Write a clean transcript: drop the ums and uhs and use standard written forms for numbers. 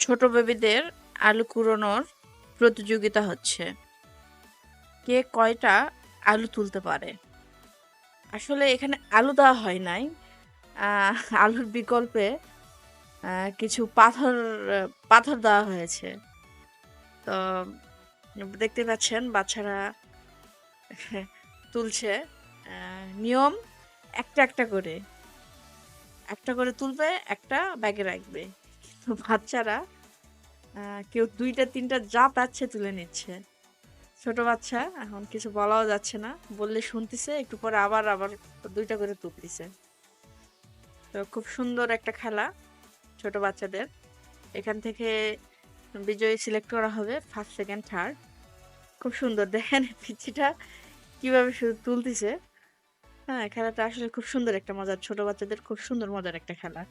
ছোট বেবিদের আলু কুড়োনোর প্রতিযোগিতা হচ্ছে। কে কয়টা আলু তুলতে পারে? আসলে এখানে আলু দেওয়া হয় নাই। আলুর বিকল্পে আ কিছু পাথর দেওয়া হয়েছে। তো দেখতে পাচ্ছেন বাচ্চারা তুলছে। আ নিয়ম একটা করে। একটা করে তুলবে, একটা ব্যাগে রাখবে। কিন্তু বাচ্চারা আ কেউ ২ টা ৩ টা যা পাচ্ছে তুলে নিচ্ছে। ছোট বাচ্চা এখন কিছু বলাও যাচ্ছে না। বললে শুনতেছে, একটু পরে আবার ২ টা করে তুলতিছে। তো খুব সুন্দর একটা খেলা ছোট বাচ্চাদের। এখান থেকে বিজয়ী সিলেক্ট করা হবে 1st, 2nd, 3rd খুব সুন্দর দেখেন পিচ্চিটা কিভাবে শুধু তুলতিছে। হ্যাঁ, খেলাটা আসলে খুব সুন্দর একটা মজার ছোট বাচ্চাদের খুব সুন্দর মজার একটা খেলা।